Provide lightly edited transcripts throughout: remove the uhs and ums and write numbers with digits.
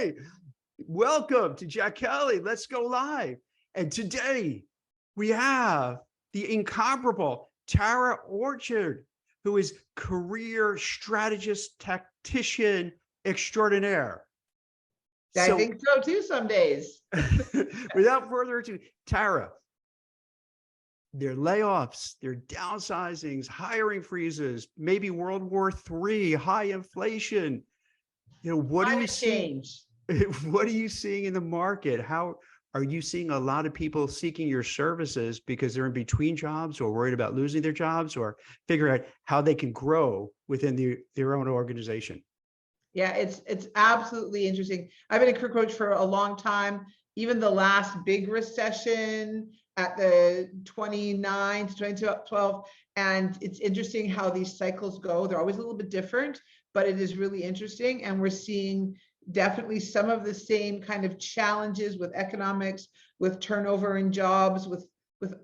Hey, welcome to Jack Kelly. Let's go live. And today we have the incomparable Tara Orchard, who is career strategist, tactician extraordinaire. I think so too some days. Without further ado, Tara, their layoffs, their downsizings, hiring freezes, maybe World War III, high inflation. What do you see? What are you seeing in the market? How are you seeing a lot of people seeking your services because they're in between jobs or worried about losing their jobs or figure out how they can grow within their own organization? Yeah, it's absolutely interesting. I've been a career coach for a long time. Even the last big recession at the 29 to 2012. And it's interesting how these cycles go. They're always a little bit different, but it is really interesting. And we're seeing definitely some of the same kind of challenges with economics, with turnover in jobs, with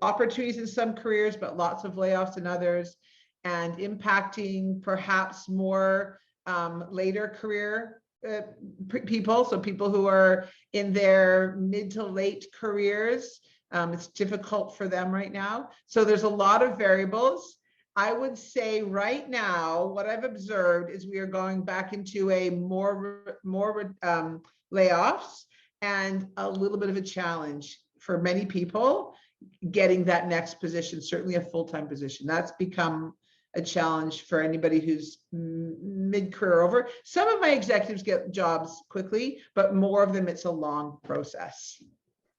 opportunities in some careers, but lots of layoffs in others, and impacting perhaps more later career people. So people who are in their mid to late careers, it's difficult for them right now. So there's a lot of variables. I would say right now, what I've observed is we are going back into a more layoffs and a little bit of a challenge for many people getting that next position, certainly a full-time position. That's become a challenge for anybody who's mid-career over. Some of my executives get jobs quickly, but more of them, it's a long process.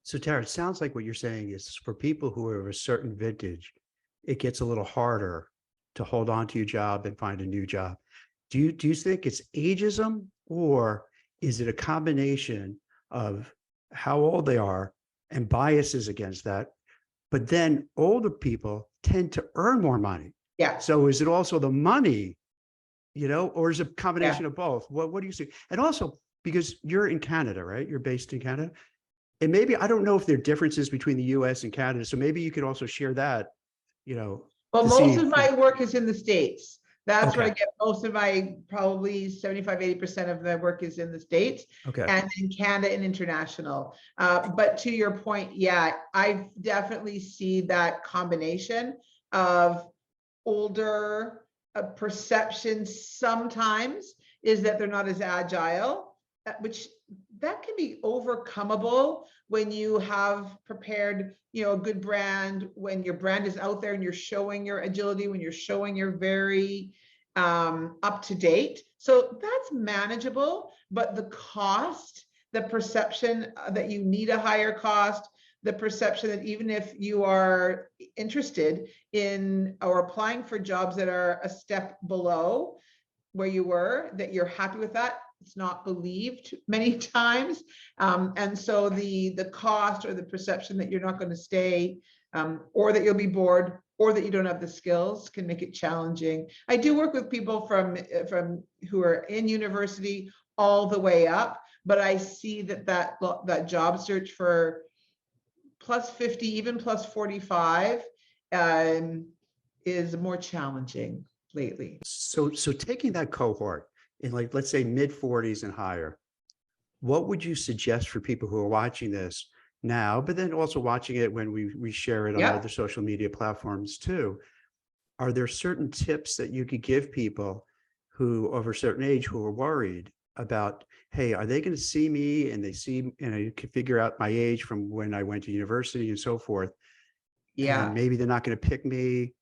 So Tara, it sounds like what you're saying is for people who are of a certain vintage, it gets a little harder to hold on to your job and find a new job. Do you think it's ageism, or is it a combination of how old they are and biases against that? But then older people tend to earn more money. Yeah. So is it also the money, or is it a combination of both? What do you see? And also, because you're in Canada, right? You're based in Canada. And maybe, I don't know if there are differences between the US and Canada. So maybe you could also share that, Well, most of my work is in the States. That's where I get most of my, probably 75, 80% of the work is in the States, and in Canada and international. But to your point, yeah, I definitely see that combination of older perception sometimes is that they're not as agile, which that can be overcomeable when you have prepared, a good brand, when your brand is out there and you're showing your agility, when you're showing you're very up to date. So that's manageable, but the cost, the perception that you need a higher cost, the perception that even if you are interested in or applying for jobs that are a step below where you were, that you're happy with that, it's not believed many times. And so the cost or the perception that you're not going to stay, or that you'll be bored, or that you don't have the skills, can make it challenging. I do work with people from who are in university all the way up, but I see that job search for plus 50, even plus 45, is more challenging lately. So taking that cohort in, like, let's say mid 40s and higher, what would you suggest for people who are watching this now, but then also watching it when we share it on other social media platforms too? Are there certain tips that you could give people who over a certain age who are worried about, hey, are they going to see me and they see, you can figure out my age from when I went to university and so forth. Yeah. And maybe they're not going to pick me.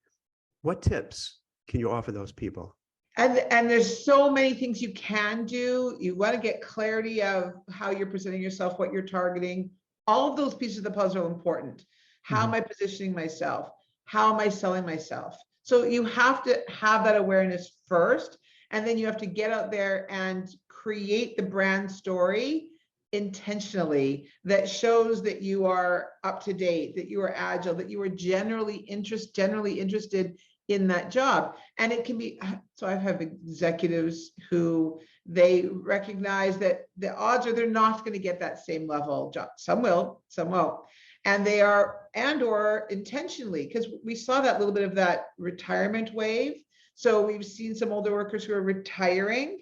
What tips can you offer those people? And there's so many things you can do. You want to get clarity of how you're presenting yourself, what you're targeting. All of those pieces of the puzzle are important. How am I positioning myself? How am I selling myself? So you have to have that awareness first, and then you have to get out there and create the brand story intentionally that shows that you are up to date, that you are agile, that you are generally interested in that job. And it can be, so I have executives who they recognize that the odds are they're not going to get that same level job. Some will, some won't. And they are, or intentionally, because we saw that little bit of that retirement wave. So we've seen some older workers who are retiring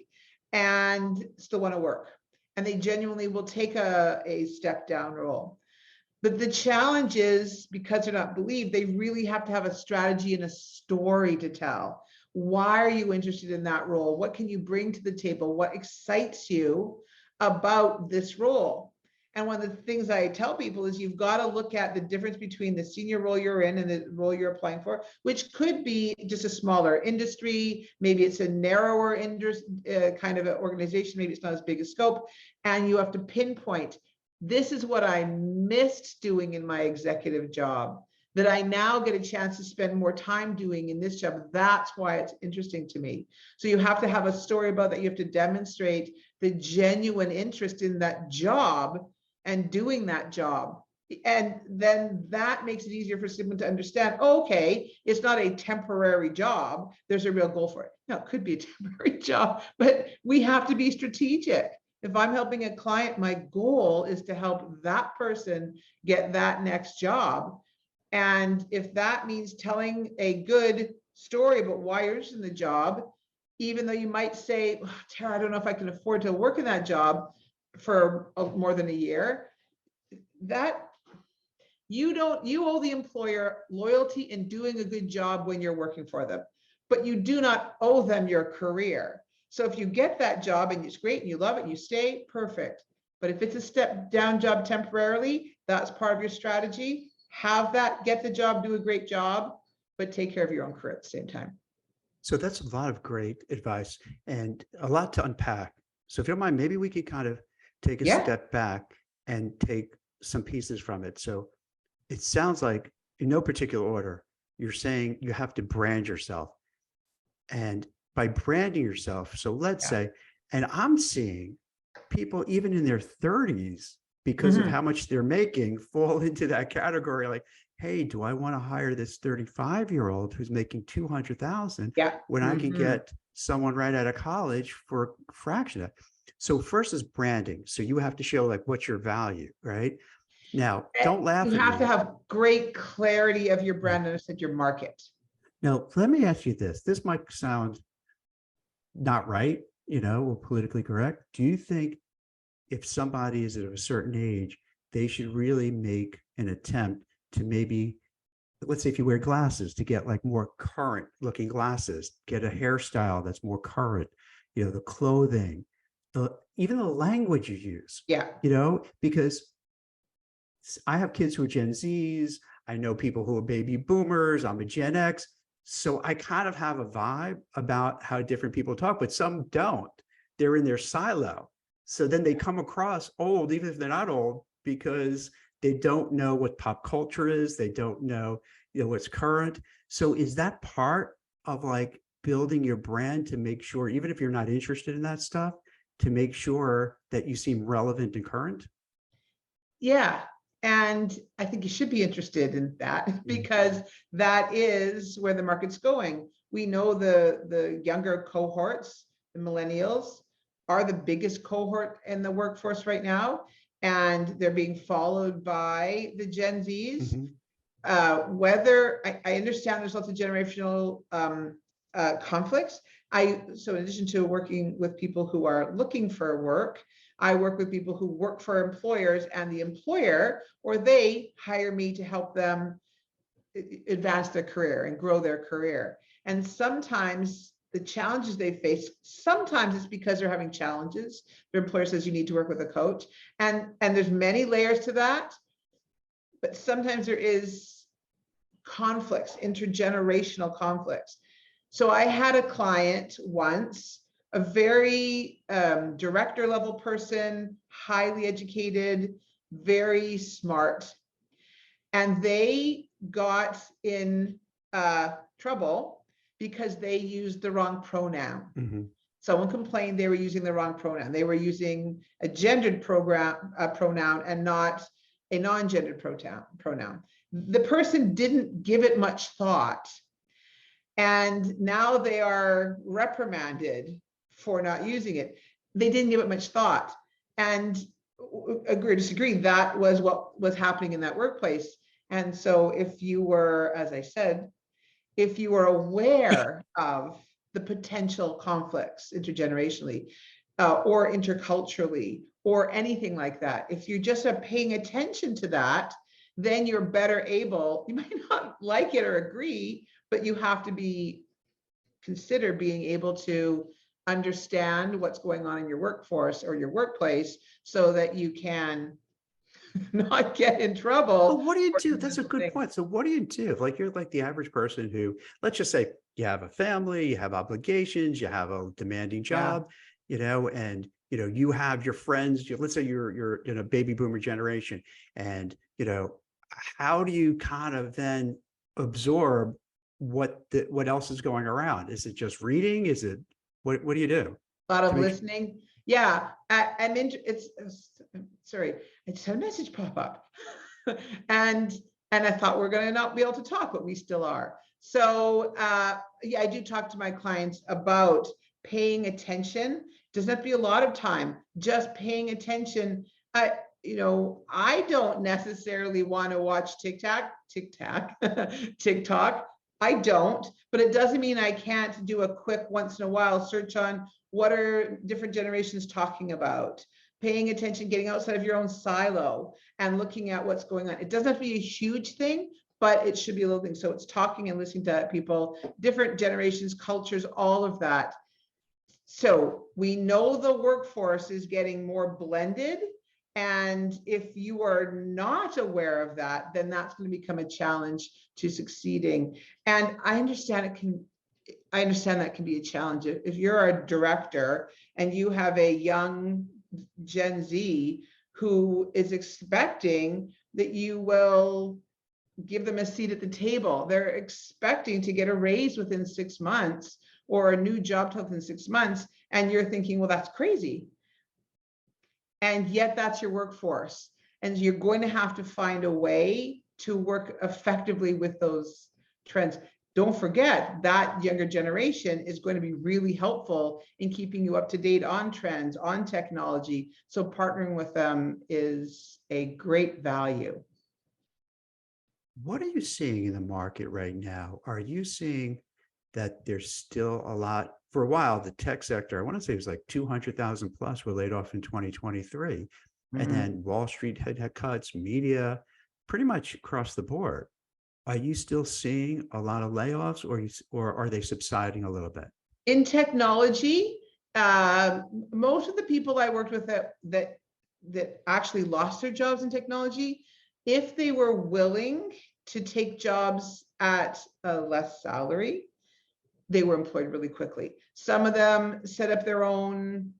and still want to work. and they genuinely will take a step down role. But the challenge is, because they're not believed, they really have to have a strategy and a story to tell. Why are you interested in that role? What can you bring to the table? What excites you about this role? And one of the things I tell people is you've got to look at the difference between the senior role you're in and the role you're applying for, which could be just a smaller industry. Maybe it's a narrower kind of an organization. Maybe it's not as big a scope. And you have to pinpoint, this is what I missed doing in my executive job that I now get a chance to spend more time doing in this job. That's why it's interesting to me. So you have to have a story about that. You have to demonstrate the genuine interest in that job and doing that job. And then that makes it easier for someone to understand, okay, it's not a temporary job. There's a real goal for it. Now, it could be a temporary job, but we have to be strategic. If I'm helping a client, my goal is to help that person get that next job. And if that means telling a good story about why you're interested in the job, even though you might say, oh, Tara, I don't know if I can afford to work in that job for more than a year, that you owe the employer loyalty in doing a good job when you're working for them, but you do not owe them your career. So if you get that job and it's great and you love it and you stay, perfect. But if it's a step down job temporarily, that's part of your strategy. Have that, get the job, do a great job, but take care of your own career at the same time. So that's a lot of great advice and a lot to unpack. So if you don't mind, maybe we could kind of take a step back and take some pieces from it. So it sounds like, in no particular order, you're saying you have to brand yourself. And by branding yourself, so let's say, and I'm seeing people even in their 30s, because of how much they're making, fall into that category. Like, hey, do I want to hire this 35-year-old who's making $200,000 when I can get someone right out of college for a fraction of that? So first is branding. So you have to show like what's your value, right? Now, don't laugh at me. You have to have great clarity of your brand and understand your market. Now, let me ask you this. This might sound not right, or politically correct. Do you think if somebody is at a certain age, they should really make an attempt to maybe, let's say if you wear glasses, to get like more current looking glasses, get a hairstyle that's more current, the clothing, even the language you use, because I have kids who are Gen Zs. I know people who are baby boomers. I'm a Gen X. So I kind of have a vibe about how different people talk, but some don't. They're in their silo. So then they come across old, even if they're not old, because they don't know what pop culture is. They don't know, what's current. So is that part of like building your brand to make sure, even if you're not interested in that stuff, to make sure that you seem relevant and current? Yeah. And I think you should be interested in that because that is where the market's going. We know the younger cohorts, the millennials, are the biggest cohort in the workforce right now. And they're being followed by the Gen Zs. Whether I understand there's lots of generational conflicts. So in addition to working with people who are looking for work, I work with people who work for employers, and the employer or they hire me to help them advance their career and grow their career. And sometimes the challenges they face, sometimes it's because they're having challenges. Their employer says you need to work with a coach. And there's many layers to that, but sometimes there is conflicts, intergenerational conflicts. So I had a client once, a very director level person, highly educated, very smart. And they got in trouble because they used the wrong pronoun. Someone complained they were using the wrong pronoun. They were using a gendered pronoun and not a non-gendered pronoun. The person didn't give it much thought. And now they are reprimanded for not using it. They didn't give it much thought. And agree or disagree, that was what was happening in that workplace. And so if you were, as I said, if you were aware of the potential conflicts intergenerationally, or interculturally or anything like that. If you're just paying attention to that, then you're better able, you might not like it or agree, but you have to consider being able to understand what's going on in your workforce or your workplace so that you can not get in trouble. Well, what do you do? That's a good point. So what do you do? Like, you're like the average person who, let's just say you have a family, you have obligations, you have a demanding job, and you have your friends. Let's say you're in a baby boomer generation, and how do you kind of then absorb what else is going around? Is it just reading? Is it what do you do? A lot of listening. Yeah, I'm into sorry, I just had a message pop up. and I thought we're going to not be able to talk, but we still are. So yeah, I do talk to my clients about paying attention. Doesn't have to be a lot of time, just paying attention. I don't necessarily want to watch TikTok. I don't, but it doesn't mean I can't do a quick once in a while search on what are different generations talking about, paying attention, getting outside of your own silo and looking at what's going on. It doesn't have to be a huge thing, but it should be a little thing. So it's talking and listening to people, different generations, cultures, all of that. So we know the workforce is getting more blended. And if you are not aware of that, then that's going to become a challenge to succeeding. And I understand that can be a challenge. If you're a director and you have a young Gen Z who is expecting that you will give them a seat at the table, they're expecting to get a raise within 6 months or a new job title within 6 months, and you're thinking, well, that's crazy. And yet that's your workforce. And you're going to have to find a way to work effectively with those trends. Don't forget that younger generation is going to be really helpful in keeping you up to date on trends, on technology. So partnering with them is a great value. What are you seeing in the market right now? Are you seeing that there's still a lot? For a while, the tech sector, I want to say it was like 200,000 plus were laid off in 2023. Mm-hmm. And then Wall Street had cuts, media, pretty much across the board. Are you still seeing a lot of layoffs, or are they subsiding a little bit? In technology, most of the people I worked with that actually lost their jobs in technology, if they were willing to take jobs at a less salary, they were employed really quickly. Some of them set up their own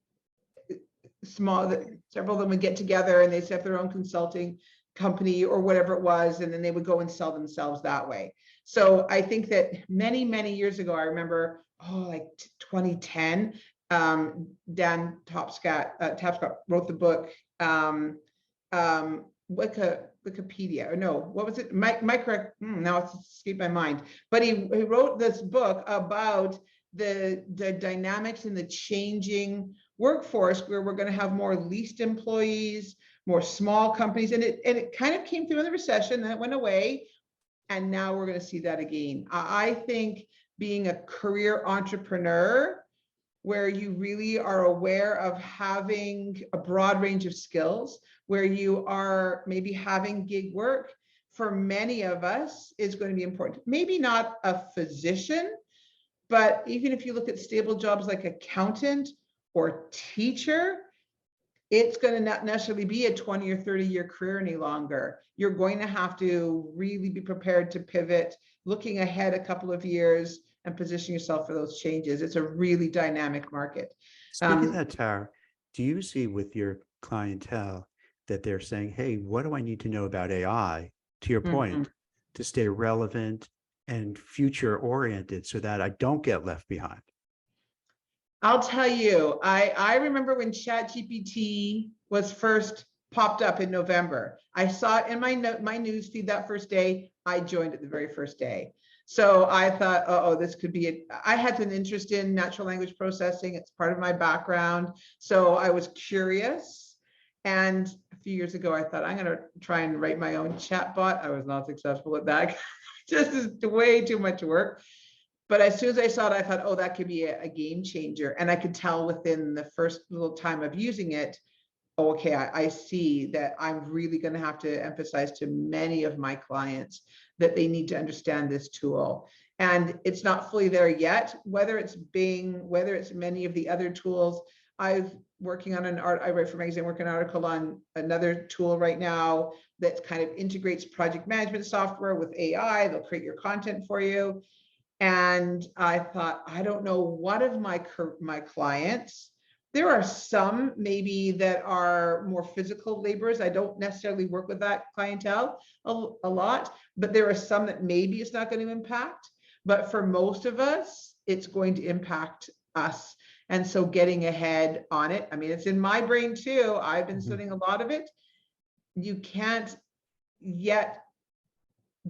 several of them would get together and they set up their own consulting company or whatever it was, and then they would go and sell themselves that way. So I think that many, many years ago, I remember, like 2010, Dan Tapscott wrote the book, Wikipedia, or no, what was it? Now it's escaped my mind. But he wrote this book about the dynamics in the changing workforce, where we're going to have more leased employees, more small companies, and it kind of came through in the recession, then it went away, and now we're going to see that again. I think being a career entrepreneur, where you really are aware of having a broad range of skills, where you are maybe having gig work, for many of us is going to be important. Maybe not a physician, but even if you look at stable jobs like accountant or teacher, it's going to not necessarily be a 20 or 30-year career any longer. You're going to have to really be prepared to pivot, looking ahead a couple of years and position yourself for those changes. It's a really dynamic market. Speaking of that, Tara, do you see with your clientele that they're saying, hey, what do I need to know about AI, to your point, to stay relevant and future oriented so that I don't get left behind? I'll tell you, I remember when ChatGPT was first popped up in November. I saw it in my news feed that first day. I joined it the very first day. So I thought, oh, this could be it. I had an interest in natural language processing. It's part of my background. So I was curious. And a few years ago, I thought, I'm going to try and write my own chatbot. I was not successful at that. Just is way too much work. But as soon as I saw it, I thought, oh, that could be a game changer. And I could tell within the first little time of using it, oh, okay, I see that I'm really going to have to emphasize to many of my clients that they need to understand this tool. And it's not fully there yet, whether it's Bing, whether it's many of the other tools. I write for magazine, working an article on another tool right now that kind of integrates project management software with AI. They'll create your content for you. And I thought, I don't know what of my clients, there are some maybe that are more physical laborers. I don't necessarily work with that clientele a lot, but there are some that maybe it's not going to impact. But for most of us, it's going to impact us. And so getting ahead on it, I mean, it's in my brain too. I've been studying a lot of it. You can't yet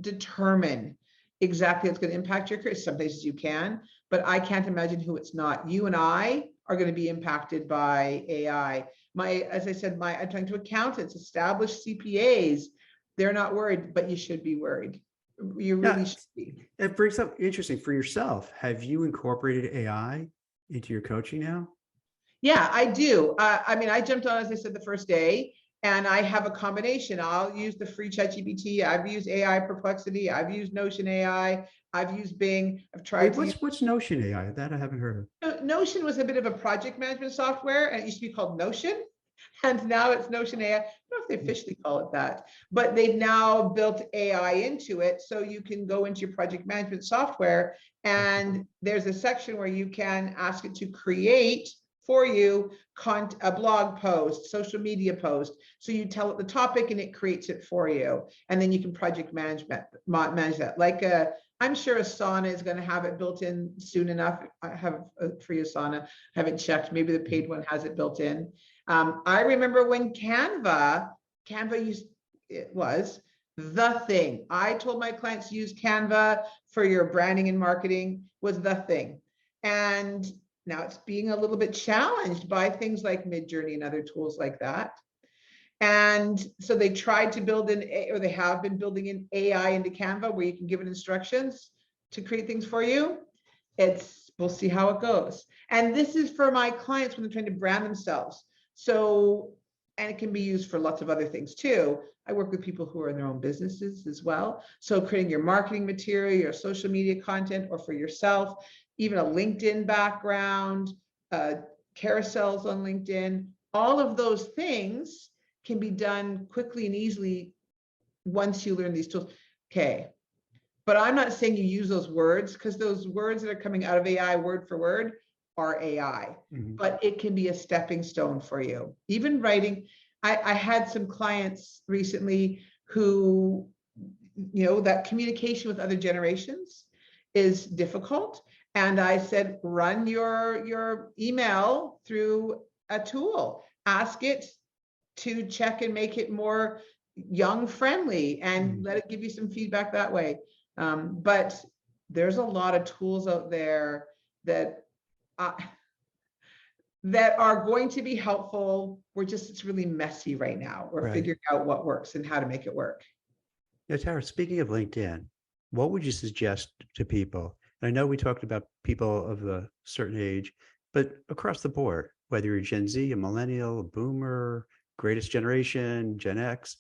determine exactly it's going to impact your career. Some places you can, but I can't imagine who it's not. You and I are going to be impacted by AI. As I said, I'm talking to accountants, established CPAs. They're not worried, but you should be worried. You really should be. It brings up interesting for yourself. Have you incorporated AI into your coaching now? Yeah, I do. I mean, I jumped on, as I said, the first day. And I have a combination. I'll use the free ChatGPT. I've used AI Perplexity. I've used Notion AI. I've used Bing. I've tried. What's Notion AI? That I haven't heard of. Notion was a bit of a project management software, and it used to be called Notion, and now it's Notion AI. I don't know if they officially call it that, but they've now built AI into it, so you can go into your project management software, and there's a section where you can ask it to create for you a blog post, social media post. So you tell it the topic and it creates it for you. And then you can project manage that. Like I'm sure Asana is going to have it built in soon enough. I have a free Asana. I haven't checked. Maybe the paid one has it built in. I remember when Canva was the thing. I told my clients to use Canva for your branding and marketing was the thing. And now it's being a little bit challenged by things like Midjourney and other tools like that. And so they tried to build or they have been building in AI into Canva where you can give it instructions to create things for you. We'll see how it goes. And this is for my clients when they're trying to brand themselves. So, and it can be used for lots of other things too. I work with people who are in their own businesses as well. So creating your marketing material, your social media content, or for yourself, even a LinkedIn background, carousels on LinkedIn, all of those things can be done quickly and easily once you learn these tools. Okay, but I'm not saying you use those words, because those words that are coming out of AI word for word are AI, but it can be a stepping stone for you. Even writing, I had some clients recently who, that communication with other generations is difficult. And I said, run your email through a tool. Ask it to check and make it more young friendly and let it give you some feedback that way. But there's a lot of tools out there that are going to be helpful. It's really messy right now. We're figuring out what works and how to make it work. Now, Tara, speaking of LinkedIn, what would you suggest to people? I know we talked about people of a certain age, but across the board, whether you're Gen Z, a millennial, a boomer, greatest generation, Gen X,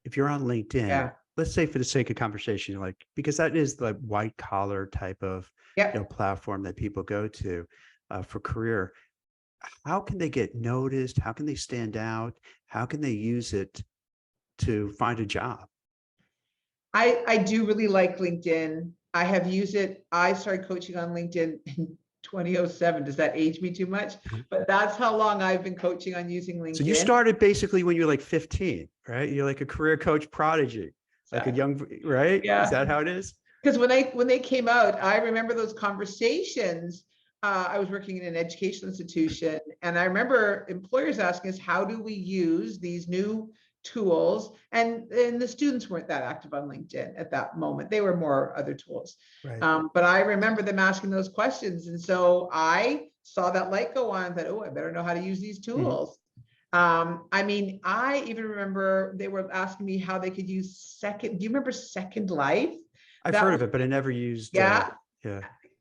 if you're on LinkedIn, let's say for the sake of conversation, because that is the white collar type of platform that people go to for career. How can they get noticed? How can they stand out? How can they use it to find a job? I do really like LinkedIn. I have used it. I started coaching on LinkedIn in 2007. Does that age me too much? But that's how long I've been coaching on using LinkedIn. So you started basically when you were like 15, right? You're like a career coach prodigy, like a young, right? Yeah. Is that how it is? Because when they came out, I remember those conversations. I was working in an educational institution, and I remember employers asking us, how do we use these new tools? And the students weren't that active on LinkedIn at that moment. They were more other tools. Right. But I remember them asking those questions. And so I saw that light go on that, I better know how to use these tools. I mean, I even remember they were asking me how they could use do you remember Second Life? I've heard of it, but I never used. Yeah.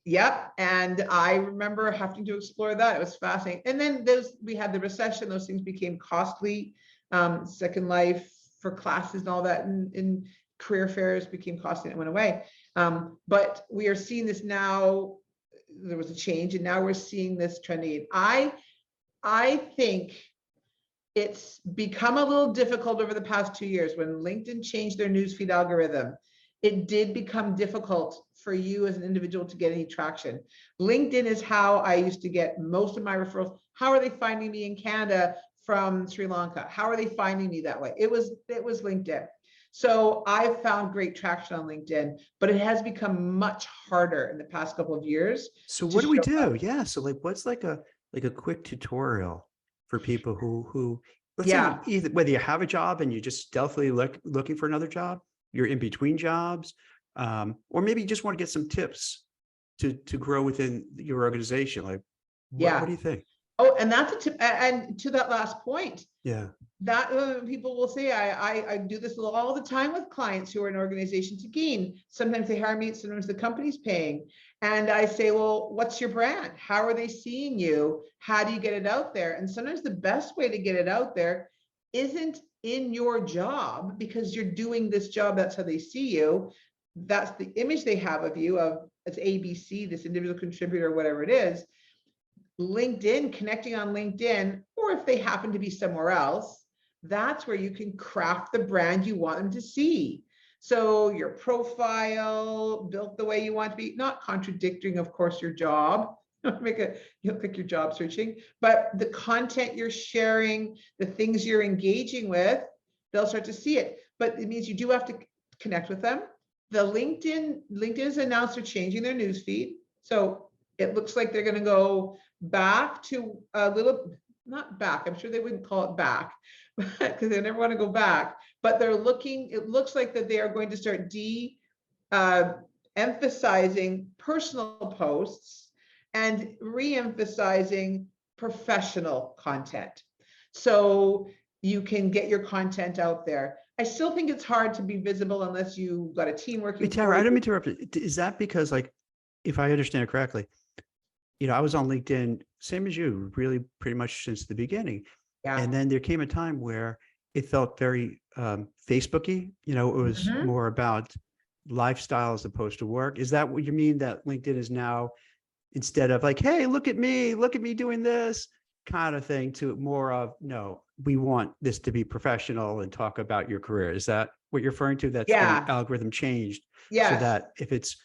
Yep. And I remember having to explore that. It was fascinating. And then we had the recession, those things became costly. Second Life for classes and all that in career fairs became costly and it went away. But we are seeing this now. There was a change and now we're seeing this trending. I think it's become a little difficult over the past 2 years when LinkedIn changed their newsfeed algorithm. It did become difficult for you as an individual to get any traction. LinkedIn is how I used to get most of my referrals. How are they finding me in Canada from Sri Lanka? How are they finding me that way? It was LinkedIn. So I've found great traction on LinkedIn, but it has become much harder in the past couple of years. So what do we do? Yeah. So like, what's like a quick tutorial for people who let's say either whether you have a job and you're just stealthily looking for another job, you're in between jobs, or maybe you just want to get some tips to grow within your organization. Like, what do you think? Oh, and that's a tip. And to that last point, that people will say, I do this all the time with clients who are in organization to gain. Sometimes they hire me, sometimes the company's paying. And I say, well, what's your brand? How are they seeing you? How do you get it out there? And sometimes the best way to get it out there isn't in your job because you're doing this job. That's how they see you. That's the image they have of you as ABC, this individual contributor, whatever it is. LinkedIn, connecting on LinkedIn, or if they happen to be somewhere else, that's where you can craft the brand you want them to see. So your profile built the way you want to be, not contradicting, of course, your job. You'll pick your job searching, but the content you're sharing, the things you're engaging with, they'll start to see it. But it means you do have to connect with them. The LinkedIn has announced they're changing their newsfeed. So it looks like they're going to go back to a little, not back, I'm sure they wouldn't call it back because they never want to go back, but they're looking, it looks like that they are going to start emphasizing personal posts and re-emphasizing professional content. So you can get your content out there. I still think it's hard to be visible unless you've got a team working. Wait, Tara, I don't mean to interrupt. Is that because, like, if I understand it correctly, I was on LinkedIn, same as you, really pretty much since the beginning. Yeah. And then there came a time where it felt very Facebooky. It was more about lifestyle as opposed to work. Is that what you mean, that LinkedIn is now, instead of like, hey, look at me doing this kind of thing, to more of, no, we want this to be professional and talk about your career? Is that what you're referring to? That's the algorithm changed. So that if it's,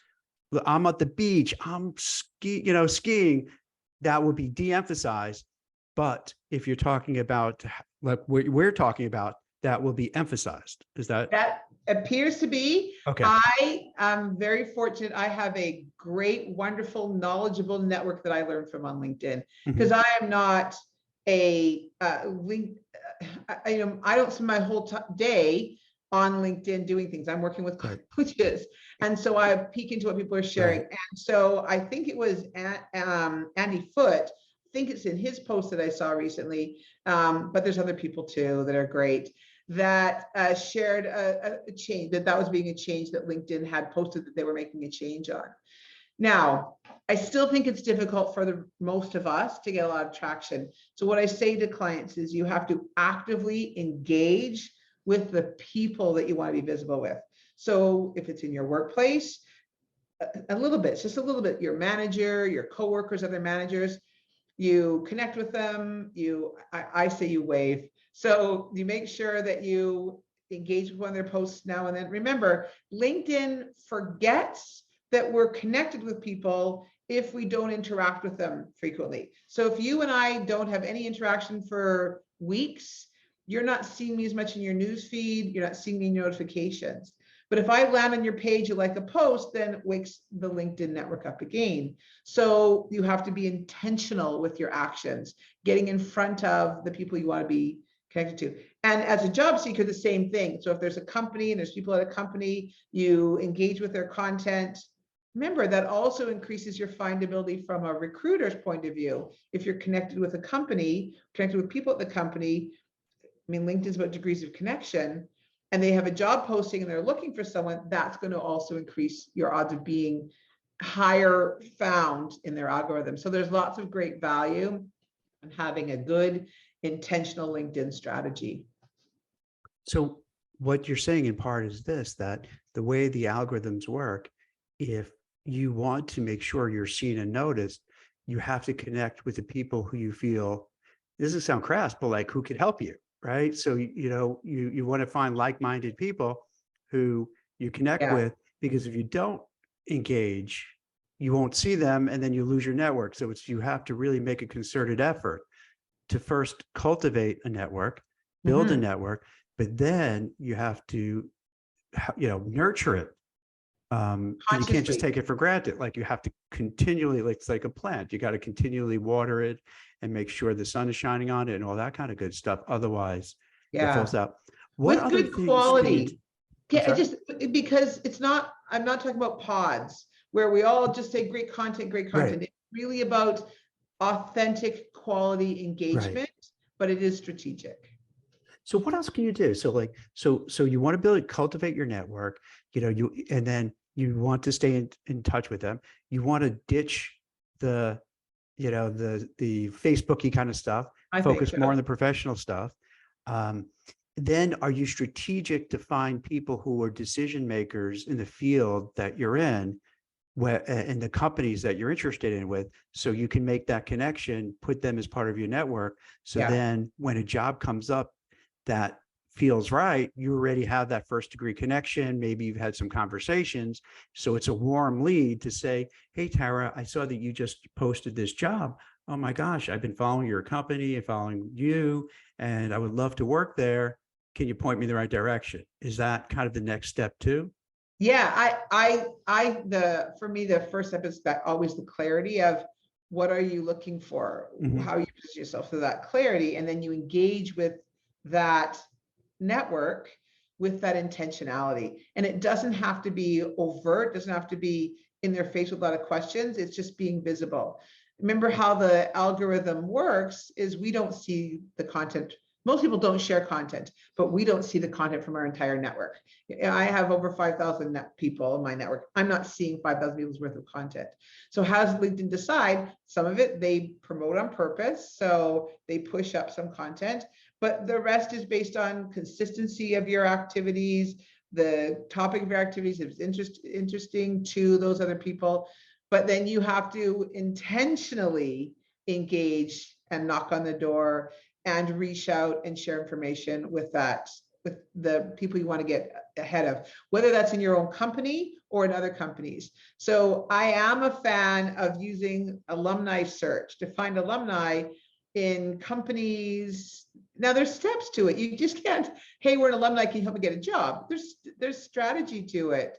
I'm at the beach, I'm skiing, that will be de-emphasized. But if you're talking about like what we're talking about, that will be emphasized. Is that? That appears to be. Okay. I am very fortunate. I have a great, wonderful, knowledgeable network that I learned from on LinkedIn, because I am not a link. I don't spend my whole day on LinkedIn doing things. I'm working with coaches. And so I peek into what people are sharing. Right. And so I think it was Andy Foote, I think it's in his post that I saw recently, but there's other people too that are great, that shared a change, that was being a change that LinkedIn had posted that they were making a change on. Now, I still think it's difficult for the most of us to get a lot of traction. So what I say to clients is you have to actively engage with the people that you want to be visible with. So if it's in your workplace, a little bit, just a little bit, your manager, your coworkers, other managers, you connect with them, I say you wave. So you make sure that you engage with one of their posts now and then. Remember, LinkedIn forgets that we're connected with people if we don't interact with them frequently. So if you and I don't have any interaction for weeks, you're not seeing me as much in your news feed, you're not seeing me in notifications. But if I land on your page, you like a post, then it wakes the LinkedIn network up again. So you have to be intentional with your actions, getting in front of the people you want to be connected to. And as a job seeker, the same thing. So if there's a company and there's people at a company, you engage with their content. Remember, that also increases your findability from a recruiter's point of view. If you're connected with a company, connected with people at the company, I mean, LinkedIn's about degrees of connection, and they have a job posting and they're looking for someone, that's going to also increase your odds of being higher found in their algorithm. So there's lots of great value in having a good intentional LinkedIn strategy. So what you're saying in part is this, that the way the algorithms work, if you want to make sure you're seen and noticed, you have to connect with the people who you feel, this doesn't sound crass, but like who can help you, right? So, you want to find like-minded people who you connect with, because if you don't engage, you won't see them and then you lose your network. So you have to really make a concerted effort to first cultivate a network, build a network, but then you have to, nurture it. And you can't just take it for granted. Like you have to continually, like it's like a plant, you got to continually water it and make sure the sun is shining on it and all that kind of good stuff. Otherwise, it falls out. What with good quality. Just because I'm not talking about pods where we all just say great content. Right. It's really about authentic quality engagement, but it is strategic. So what else can you do? So so you want to cultivate your network, and then you want to stay in touch with them. You want to ditch the Facebooky kind of stuff, focus more on the professional stuff. Then are you strategic to find people who are decision makers in the field that you're in, and the companies that you're interested in with, so you can make that connection, put them as part of your network. So then when a job comes up that feels right, you already have that first degree connection. Maybe you've had some conversations. So it's a warm lead to say, hey, Tara, I saw that you just posted this job. Oh my gosh, I've been following your company and following you, and I would love to work there. Can you point me in the right direction? Is that kind of the next step too? Yeah, for me, the first step is always the clarity of what are you looking for, how you position yourself, so that clarity, and then you engage with that network with that intentionality. And it doesn't have to be overt, doesn't have to be in their face with a lot of questions. It's just being visible. Remember how the algorithm works is we don't see the content. Most people don't share content, but we don't see the content from our entire network. I have over 5,000 people in my network. I'm not seeing 5,000 people's worth of content. So how does LinkedIn decide? Some of it they promote on purpose, so they push up some content, but the rest is based on consistency of your activities, the topic of your activities, if it's interesting to those other people. But then you have to intentionally engage and knock on the door and reach out and share information with the people you want to get ahead of, whether that's in your own company or in other companies. So I am a fan of using alumni search to find alumni in companies. Now there's steps to it. You just can't, hey, we're an alumni, can you help me get a job? There's strategy to it.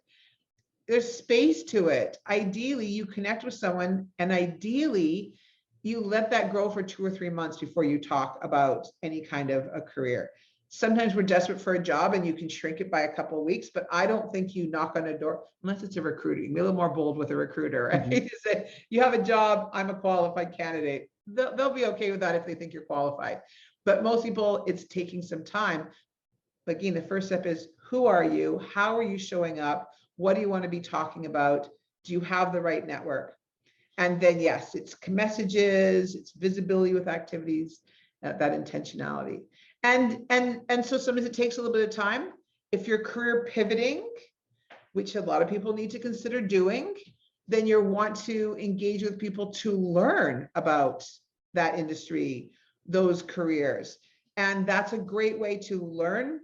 There's space to it. Ideally, you connect with someone, and ideally, you let that grow for 2 or 3 months before you talk about any kind of a career. Sometimes we're desperate for a job and you can shrink it by a couple of weeks, but I don't think you knock on a door, unless it's a recruiter. You can be a little more bold with a recruiter. Right? You say, you have a job, I'm a qualified candidate. They'll be okay with that if they think you're qualified. But most people, it's taking some time. But again, the first step is, who are you? How are you showing up? What do you want to be talking about? Do you have the right network? And then, yes, it's messages, it's visibility with activities, that intentionality. And so sometimes it takes a little bit of time. If you're career pivoting, which a lot of people need to consider doing, then you want to engage with people to learn about that industry, those careers. And that's a great way to learn,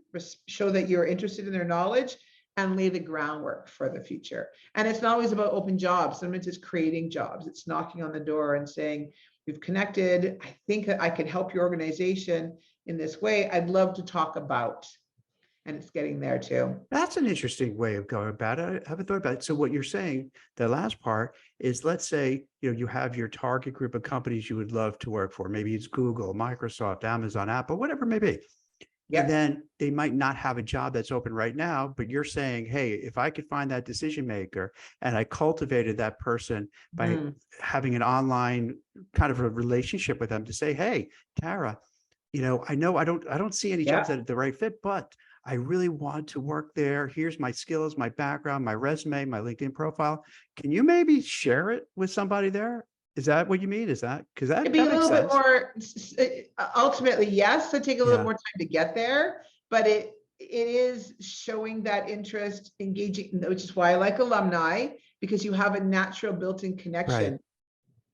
show that you're interested in their knowledge, and lay the groundwork for the future. And it's not always about open jobs. Sometimes it's creating jobs. It's knocking on the door and saying, we've connected. I think I can help your organization in this way. I'd love to talk about. And it's getting there too. That's an interesting way of going about it. I haven't thought about it. So what you're saying, the last part is, let's say, you have your target group of companies you would love to work for. Maybe it's Google, Microsoft, Amazon, Apple, whatever it may be. Yep. And then they might not have a job that's open right now, but you're saying, hey, if I could find that decision maker and I cultivated that person by having an online kind of a relationship with them to say, hey, Tara, I know I don't see any jobs that are the right fit, but I really want to work there. Here's my skills, my background, my resume, my LinkedIn profile. Can you maybe share it with somebody there? Is that what you mean? Is that, because It'd that be a makes little bit sense. more, ultimately, yes, so take a little Yeah. more time to get there, but it is showing that interest, engaging, which is why I like alumni, because you have a natural built-in connection,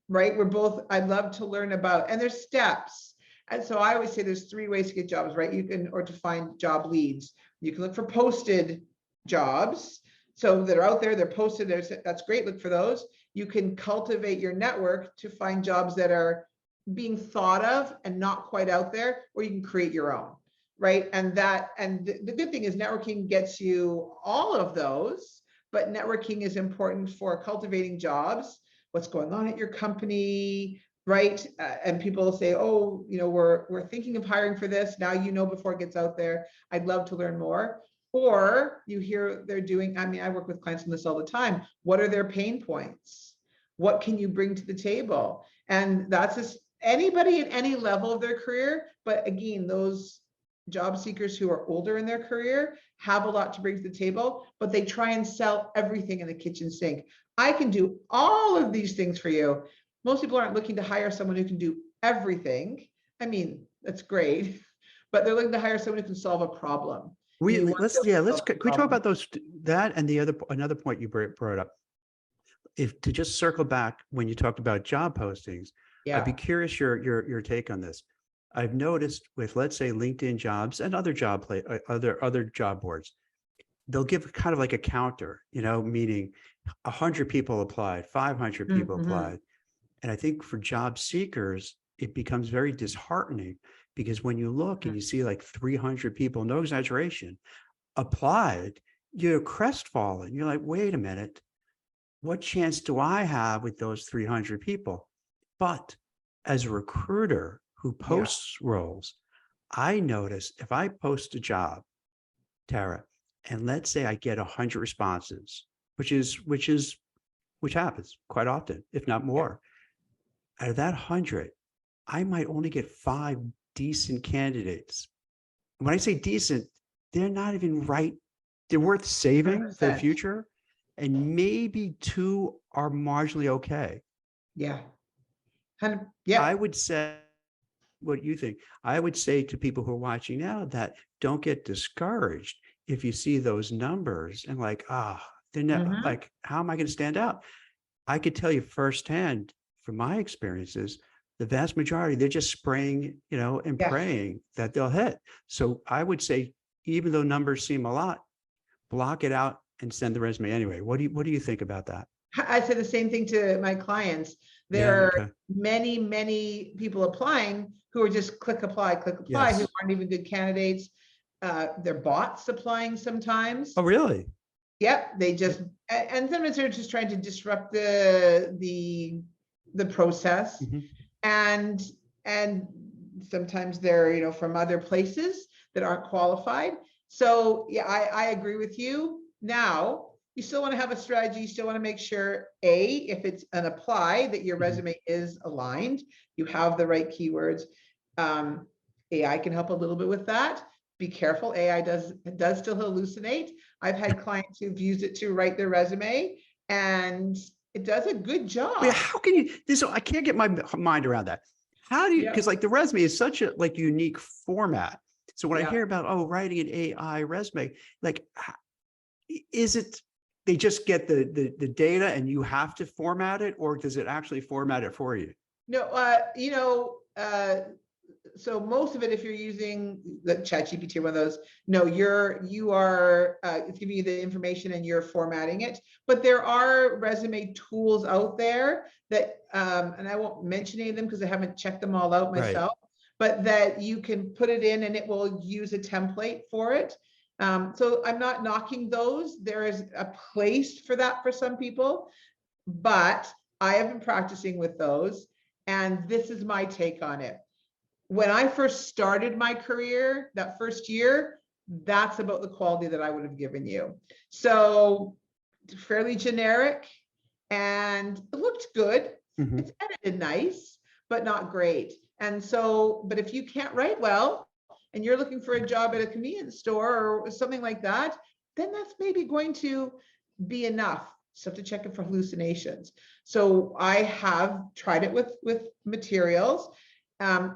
right? We're both, I'd love to learn about, and there's steps. And so I always say there's 3 ways to get jobs, right? You can, or to find job leads. You can look for posted jobs. So that are out there, they're posted, that's great, look for those. You can cultivate your network to find jobs that are being thought of and not quite out there, or you can create your own, right? And the good thing is networking gets you all of those, but networking is important for cultivating jobs, what's going on at your company, right? And people say, oh, we're thinking of hiring for this. Now, before it gets out there, I'd love to learn more. Or you hear they're doing, I work with clients on this all the time. What are their pain points? What can you bring to the table? And that's just anybody at any level of their career. But again, those job seekers who are older in their career have a lot to bring to the table, but they try and sell everything in the kitchen sink. I can do all of these things for you. Most people aren't looking to hire someone who can do everything. That's great, but they're looking to hire someone who can solve a can we talk about that and another point you brought up? If to just circle back when you talked about job postings, I'd be curious your take on this. I've noticed with, let's say, LinkedIn Jobs and other other job boards, they'll give kind of like a counter, meaning 100 people applied, 500 people applied. And I think for job seekers, it becomes very disheartening, because when you look and you see like 300 people, no exaggeration, applied, you're crestfallen. You're like, wait a minute, what chance do I have with those 300 people? But as a recruiter who posts roles, I notice if I post a job, Tara, and let's say I get 100 responses, which happens quite often, if not more. Out of that 100, I might only get 5 decent candidates. When I say decent, they're not even right. They're worth saving 100%. For the future. And maybe 2 are marginally okay. Yeah. I would say, what you think? I would say to people who are watching now that don't get discouraged if you see those numbers and like, they're not like, how am I going to stand out? I could tell you firsthand from my experiences, the vast majority, they're just spraying, and praying that they'll hit. So I would say, even though numbers seem a lot, block it out and send the resume anyway. What do you think about that? I say the same thing to my clients. There are many, many people applying who are just click apply, who aren't even good candidates. They're bots applying sometimes. Oh, really? Yep. They just, and sometimes they're just trying to disrupt the process. And sometimes they're, from other places that aren't qualified. So yeah, I agree with you. Now, you still want to have a strategy. You still want to make sure, if it's an apply, that your resume is aligned. You have the right keywords. AI can help a little bit with that. Be careful. AI does still hallucinate. I've had clients who've used it to write their resume, and it does a good job. Wait, how can you? I can't get my mind around that. How do you? Because like the resume is such a unique format. So when I hear about writing an AI resume, like, is it they just get the data and you have to format it, or does it actually format it for you? No, so most of it, if you're using the ChatGPT or one of those, no, it's giving you the information and you're formatting it. But there are resume tools out there that, and I won't mention any of them because I haven't checked them all out myself, but that you can put it in and it will use a template for it. So I'm not knocking those. There is a place for that for some people, but I have been practicing with those, and this is my take on it. When I first started my career, that first year, that's about the quality that I would have given you. So fairly generic, and it looked good. It's edited nice, but not great. And so, but if you can't write well, and you're looking for a job at a convenience store or something like that, then that's maybe going to be enough. So have to check it for hallucinations. So I have tried it with materials.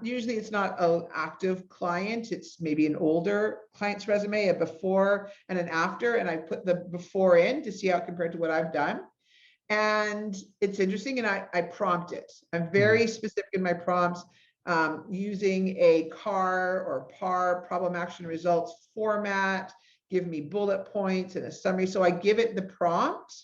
Usually it's not an active client. It's maybe an older client's resume, a before and an after. And I put the before in to see how it compared to what I've done. And it's interesting. And I prompt it. I'm very specific in my prompts, using a CAR or PAR, problem action results format, give me bullet points and a summary. So I give it the prompt.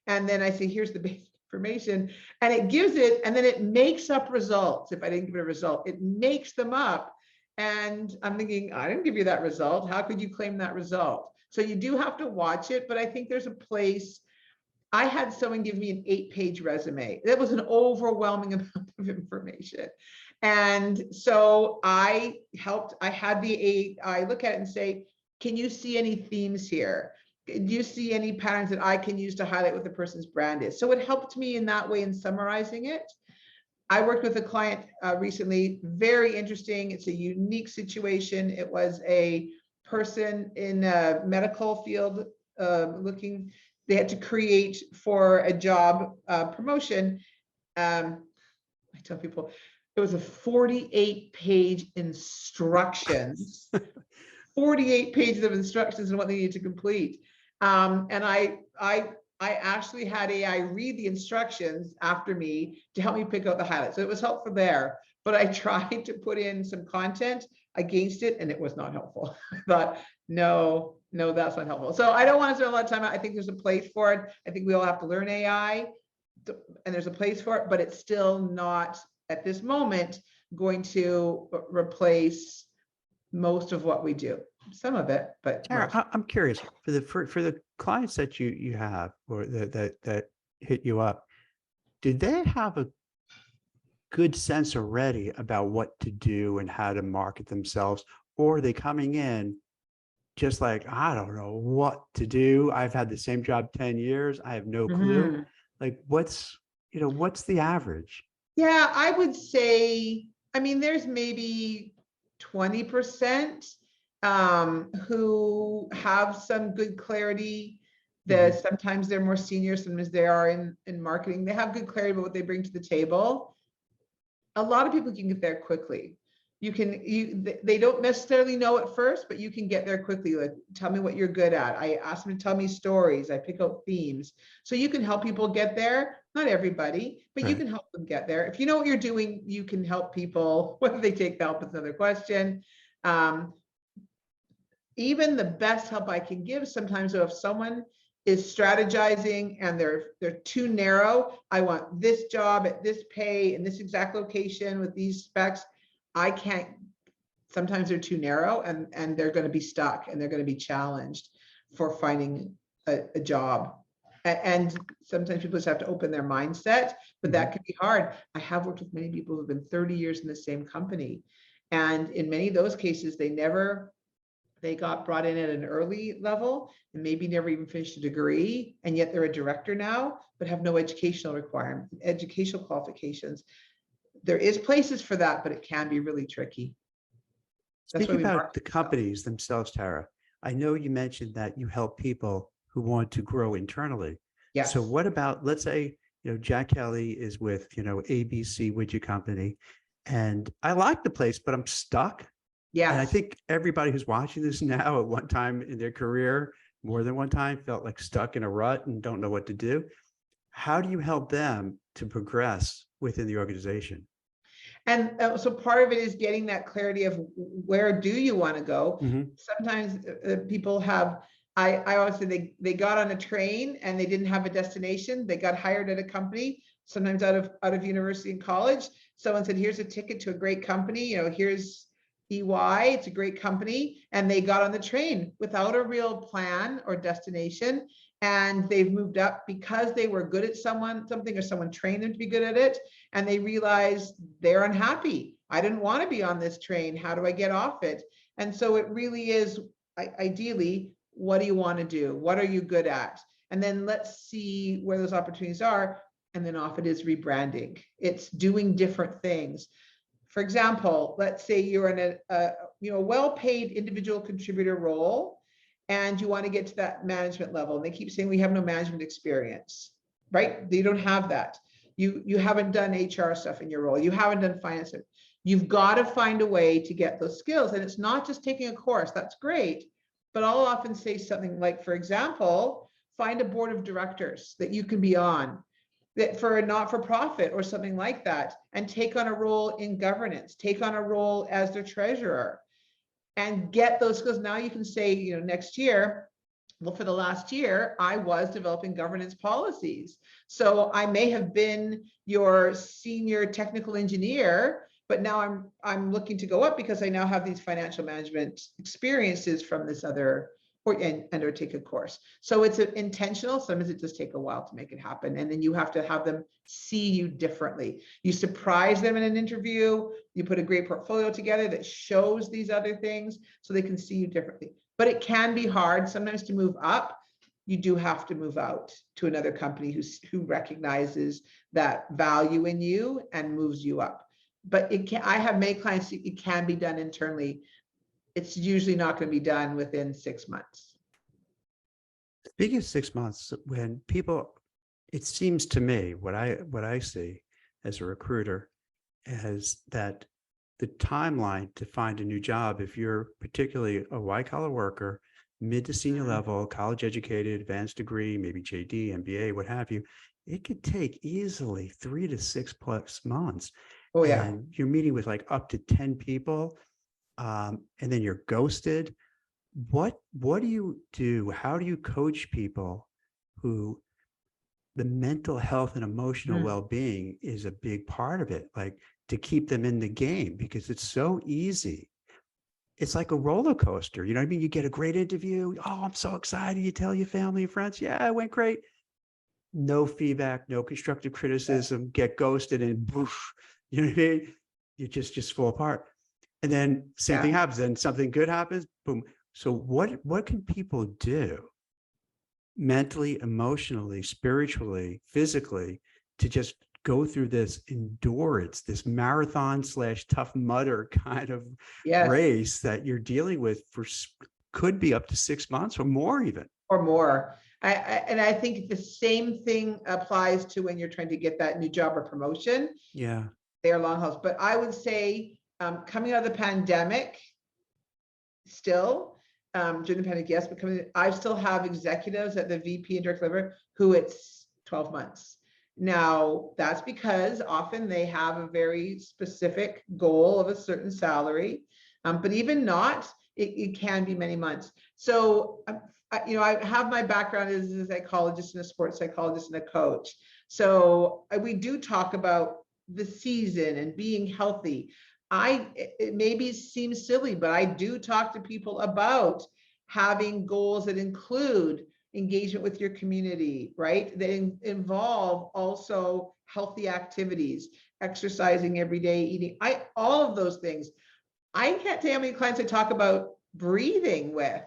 And then I say, here's the basic information, and it gives it, and then it makes up results. If I didn't give it a result, it makes them up. And I'm thinking, I didn't give you that result. How could you claim that result? So you do have to watch it, but I think there's a place. I had someone give me an 8-page resume. That was an overwhelming amount of information. And so I had the AI look at it and say, can you see any themes here? Do you see any patterns that I can use to highlight what the person's brand is? So it helped me in that way in summarizing it. I worked with a client recently, very interesting. It's a unique situation. It was a person in a medical field they had to create for a job promotion. I tell people it was a 48-page instructions, 48 pages of instructions on what they needed to complete. And I actually had AI read the instructions after me to help me pick out the highlights. So it was helpful there, but I tried to put in some content against it and it was not helpful. I thought, no, that's not helpful. So I don't want to spend a lot of time. I think there's a place for it. I think we all have to learn AI and there's a place for it, but it's still not at this moment going to replace most of what we do. Some of it, but Tara, I'm curious for the clients that you have or that hit you up, did they have a good sense already about what to do and how to market themselves, or are they coming in just like, I don't know what to do? I've had the same job 10 years. I have no clue. Like what's the average? Yeah, I would say, I mean, there's maybe 20% who have some good clarity. That sometimes they're more senior, sometimes they are in marketing. They have good clarity about what they bring to the table. A lot of people can get there quickly. They don't necessarily know at first, but you can get there quickly. Like, tell me what you're good at. I ask them to tell me stories. I pick out themes. So you can help people get there. Not everybody, but you can help them get there. If you know what you're doing, you can help people. Whether they take help is another question. Even the best help I can give sometimes, so if someone is strategizing and they're too narrow, I want this job at this pay in this exact location with these specs, I can't. Sometimes they're too narrow and they're going to be stuck and they're going to be challenged for finding a job. And sometimes people just have to open their mindset, but that can be hard. I have worked with many people who've been 30 years in the same company. And in many of those cases, they got brought in at an early level and maybe never even finished a degree. And yet they're a director now, but have no educational qualifications. There is places for that, but it can be really tricky. Speaking about the companies themselves, Tara, I know you mentioned that you help people who want to grow internally. Yes. So what about, let's say, Jack Kelly is with, ABC Widget Company, and I like the place, but I'm stuck. Yeah. And I think everybody who's watching this now at one time in their career, more than one time, felt like stuck in a rut and don't know what to do. How do you help them to progress within the organization? And so part of it is getting that clarity of where do you want to go? Sometimes people have, I always say they got on a train and they didn't have a destination. They got hired at a company, sometimes out of university and college. Someone said, here's a ticket to a great company. Here's EY, it's a great company. And they got on the train without a real plan or destination. And they've moved up because they were good at something, or someone trained them to be good at it. And they realized they're unhappy. I didn't want to be on this train. How do I get off it? And so it really is, ideally, what do you want to do? What are you good at? And then let's see where those opportunities are. And then off it is rebranding. It's doing different things. For example, let's say you're in a well-paid individual contributor role and you want to get to that management level. And they keep saying we have no management experience, right? You don't have that. You haven't done HR stuff in your role. You haven't done finance. You've got to find a way to get those skills. And it's not just taking a course. That's great. But I'll often say something like, for example, find a board of directors that you can be on, that for a not-for-profit or something like that, and take on a role in governance, take on a role as their treasurer, and get those skills. Now you can say, next year, well, for the last year, I was developing governance policies. So I may have been your senior technical engineer, but now I'm looking to go up because I now have these financial management experiences from this other or take a course. So it's intentional. Sometimes it does take a while to make it happen. And then you have to have them see you differently. You surprise them in an interview. You put a great portfolio together that shows these other things so they can see you differently. But it can be hard sometimes to move up. You do have to move out to another company who recognizes that value in you and moves you up. But I have many clients, it can be done internally. It's usually not going to be done within 6 months. Speaking of 6 months, when people, it seems to me, what I see as a recruiter is that the timeline to find a new job, if you're particularly a white collar worker, mid to senior level, college educated, advanced degree, maybe JD, MBA, what have you, it could take easily 3 to 6+ months. Oh yeah. And you're meeting with like up to 10 people. And then you're ghosted. What do you do? How do you coach people who the mental health and emotional well-being is a big part of it, like to keep them in the game, because it's so easy. It's like a roller coaster. You know what I mean? You get a great interview. Oh, I'm so excited. You tell your family and friends, yeah, it went great. No feedback, no constructive criticism, get ghosted and poof, you know what I mean? You just fall apart. And then same thing happens, then something good happens, boom. So what can people do mentally, emotionally, spiritually, physically to just go through this endurance, this marathon / Tough Mudder kind of race that you're dealing with for could be up to 6 months or more even. Or more. I think the same thing applies to when you're trying to get that new job or promotion. Yeah. They are long hauls. But I would say coming out of the pandemic, still, during the pandemic, yes, but I still have executives at the VP and director level who it's 12 months. Now, that's because often they have a very specific goal of a certain salary, but even not, it can be many months. So, I have my background as a psychologist and a sports psychologist and a coach. So we do talk about the season and being healthy. It maybe seems silly, but I do talk to people about having goals that include engagement with your community, right? That involve also healthy activities, exercising every day, eating, all of those things. I can't tell you how many clients I talk about breathing with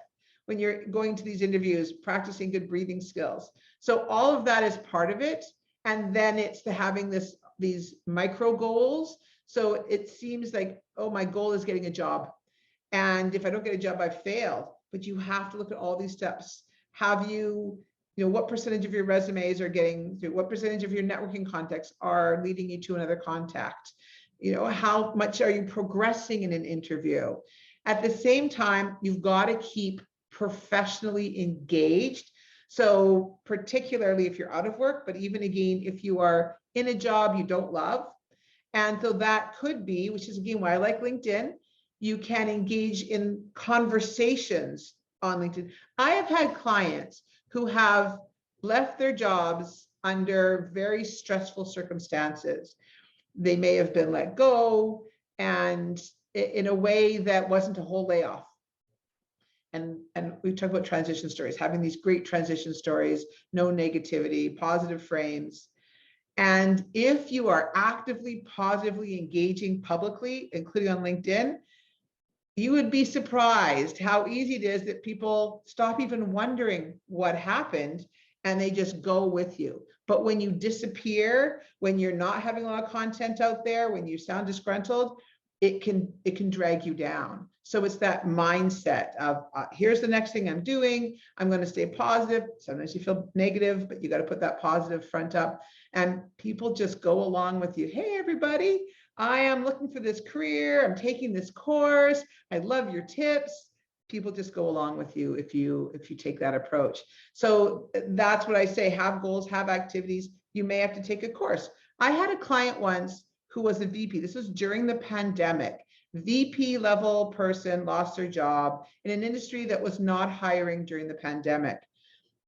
when you're going to these interviews, practicing good breathing skills. So all of that is part of it. And then it's having these micro goals. So it seems like, oh, my goal is getting a job. And if I don't get a job, I failed. But you have to look at all these steps. Have what percentage of your resumes are getting through? What percentage of your networking contacts are leading you to another contact? How much are you progressing in an interview? At the same time, you've got to keep professionally engaged. So particularly if you're out of work, but even again, if you are in a job you don't love. And so that could be, which is again why I like LinkedIn, you can engage in conversations on LinkedIn. I have had clients who have left their jobs under very stressful circumstances. They may have been let go, and in a way that wasn't a whole layoff. And we talk about transition stories, having these great transition stories, no negativity, positive frames. And if you are actively, positively engaging publicly, including on LinkedIn, you would be surprised how easy it is that people stop even wondering what happened and they just go with you. But when you disappear, when you're not having a lot of content out there, when you sound disgruntled, it can drag you down. So it's that mindset of here's the next thing I'm doing. I'm going to stay positive. Sometimes you feel negative, but you got to put that positive front up, and people just go along with you. Hey, everybody, I am looking for this career. I'm taking this course. I love your tips. People just go along with you if you take that approach. So that's what I say. Have goals, have activities. You may have to take a course. I had a client once who was a VP. This was during the pandemic. VP level person lost their job in an industry that was not hiring during the pandemic.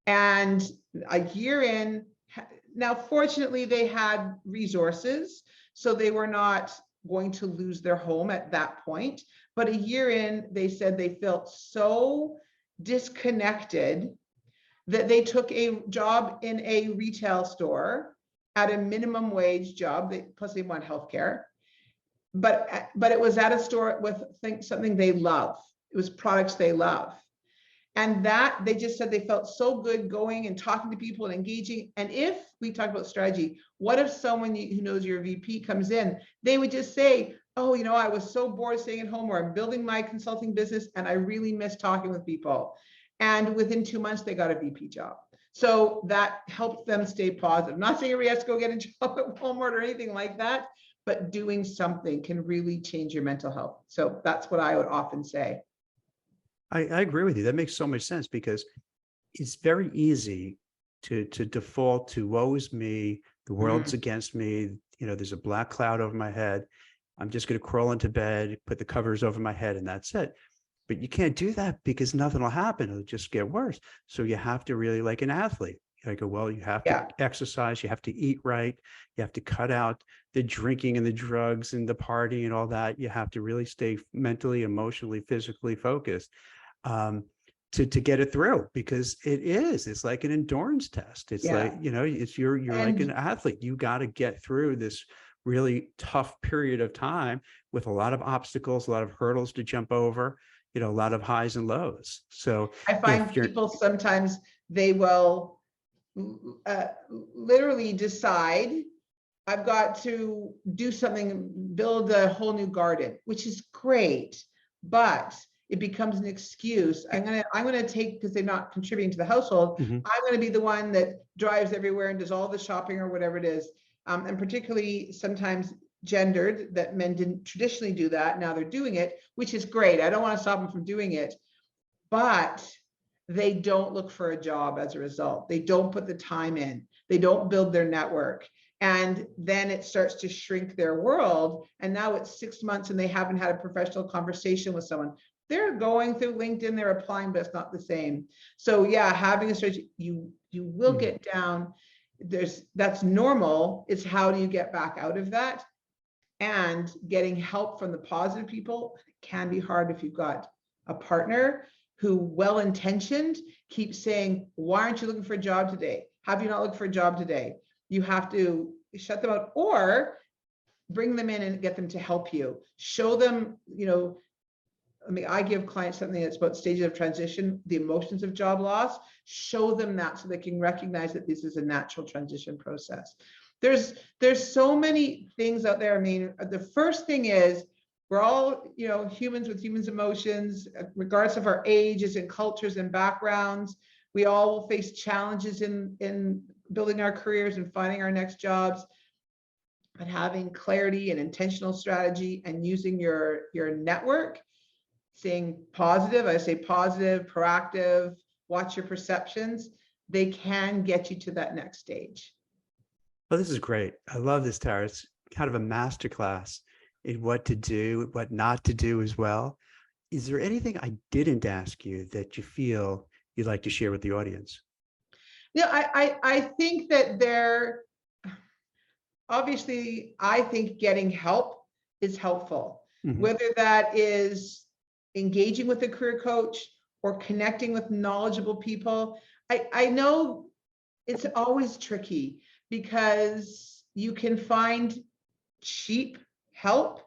And a year in, now fortunately they had resources, so they were not going to lose their home at that point. But a year in, they said they felt so disconnected that they took a job in a retail store at a minimum wage job, plus they want healthcare. But it was at a store with something they love. It was products they love. And that they just said they felt so good going and talking to people and engaging. And if we talk about strategy, what if someone who knows your VP comes in, they would just say, oh, I was so bored staying at home, or I'm building my consulting business and I really miss talking with people. And within 2 months, they got a VP job. So that helped them stay positive. Not saying everybody has to go get a job at Walmart or anything like that, but doing something can really change your mental health. So that's what I would often say. I agree with you. That makes so much sense, because it's very easy to default to woe is me, the world's against me, there's a black cloud over my head. I'm just going to crawl into bed, put the covers over my head, and that's it. But you can't do that, because nothing will happen. It'll just get worse. So you have to really, like an athlete, you have to exercise, you have to eat right, you have to cut out the drinking and the drugs and the party and all that. You have to really stay mentally, emotionally, physically focused to get it through, because it's like an endurance test. It's like, you're like an athlete. You got to get through this really tough period of time with a lot of obstacles, a lot of hurdles to jump over, a lot of highs and lows. So I find people sometimes they will literally decide, I've got to do something, build a whole new garden, which is great, but it becomes an excuse. I'm gonna take, because they're not contributing to the household. I'm gonna be the one that drives everywhere and does all the shopping or whatever it is. And particularly sometimes gendered, that men didn't traditionally do that. Now they're doing it, which is great. I don't want to stop them from doing it, but they don't look for a job as a result. They don't put the time in. They don't build their network. And then it starts to shrink their world. And now it's 6 months and they haven't had a professional conversation with someone. They're going through LinkedIn, they're applying, but it's not the same. So yeah, having a strategy, you will get down. That's normal. It's how do you get back out of that? And getting help from the positive people can be hard if you've got a partner who, well-intentioned, keeps saying, why aren't you looking for a job today? Have you not looked for a job today? You have to shut them out, or bring them in and get them to help you. Show them, I give clients something that's about stages of transition, the emotions of job loss. Show them that so they can recognize that this is a natural transition process. There's so many things out there. I mean, the first thing is, we're all, humans with humans' emotions, regardless of our ages and cultures and backgrounds. We all will face challenges in building our careers and finding our next jobs. But having clarity and intentional strategy and using your network, staying positive, I say positive, proactive, watch your perceptions, they can get you to that next stage. Well, this is great. I love this, Tara. It's kind of a masterclass in what to do, what not to do as well. Is there anything I didn't ask you that you feel you'd like to share with the audience? I think that obviously, I think getting help is helpful, whether that is engaging with a career coach or connecting with knowledgeable people. I know it's always tricky, because you can find cheap help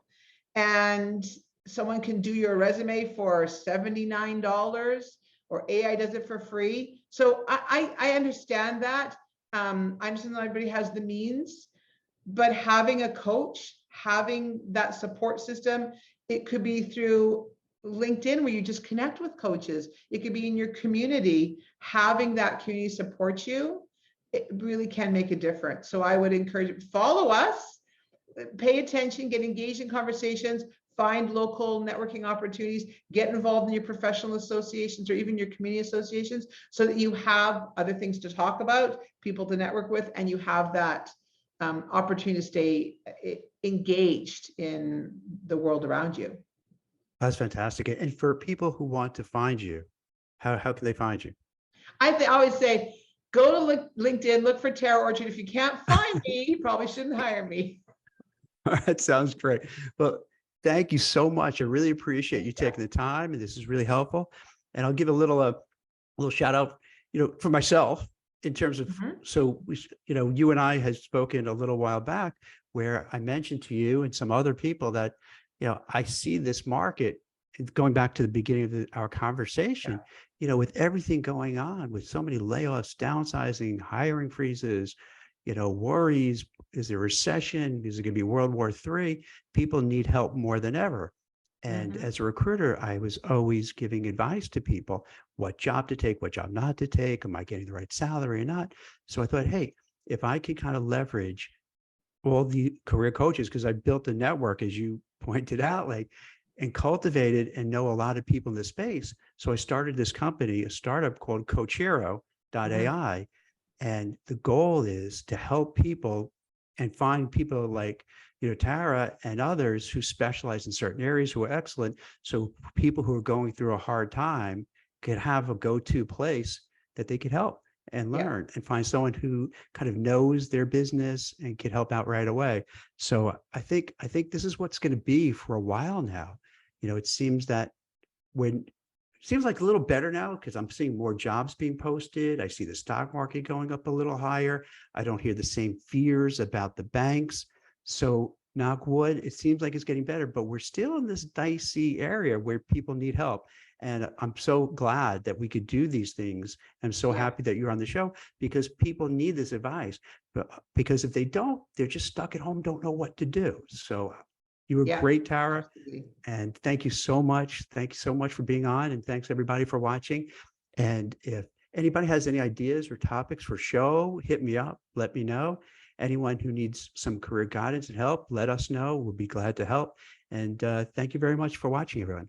and someone can do your resume for $79, or AI does it for free. So I understand that. I understand not everybody has the means, but having a coach, having that support system. It could be through LinkedIn, where you just connect with coaches. It could be in your community. Having that community support you, it really can make a difference. So I would encourage you, follow us, pay attention, get engaged in conversations, find local networking opportunities, get involved in your professional associations or even your community associations, so that you have other things to talk about, people to network with, and you have that opportunity to stay engaged in the world around you. That's fantastic. And for people who want to find you, how can they find you? I always say, go to LinkedIn, look for Tara Orchard. If you can't find me, you probably shouldn't hire me. That sounds great. Well, thank you so much. I really appreciate you taking the time, and this is really helpful. And I'll give a little shout out, for myself in terms of, so we, you and I had spoken a little while back where I mentioned to you and some other people that, I see this market, going back to the beginning of our conversation, with everything going on, with so many layoffs, downsizing, hiring freezes, worries, is there a recession? Is it going to be World War III? People need help more than ever. And as a recruiter, I was always giving advice to people, what job to take, what job not to take. Am I getting the right salary or not? So I thought, hey, if I could kind of leverage all the career coaches, because I built a network, as you pointed out, and cultivated and know a lot of people in this space. So I started this company, a startup called Coachero.ai. And the goal is to help people and find people like, Tara and others who specialize in certain areas, who are excellent. So people who are going through a hard time could have a go-to place that they could help and learn and find someone who kind of knows their business and can help out right away. So I think this is what's going to be for a while now. It seems that seems like a little better now, because I'm seeing more jobs being posted. I see the stock market going up a little higher. I don't hear the same fears about the banks. So knock wood, it seems like it's getting better, but we're still in this dicey area where people need help. And I'm so glad that we could do these things. I'm so happy that you're on the show, because people need this advice. But because if they don't, they're just stuck at home, don't know what to do. So you were great, Tara. Absolutely. And thank you so much. Thank you so much for being on. And thanks everybody for watching. And if anybody has any ideas or topics for show, hit me up, let me know. Anyone who needs some career guidance and help, let us know. We'll be glad to help. And thank you very much for watching, everyone.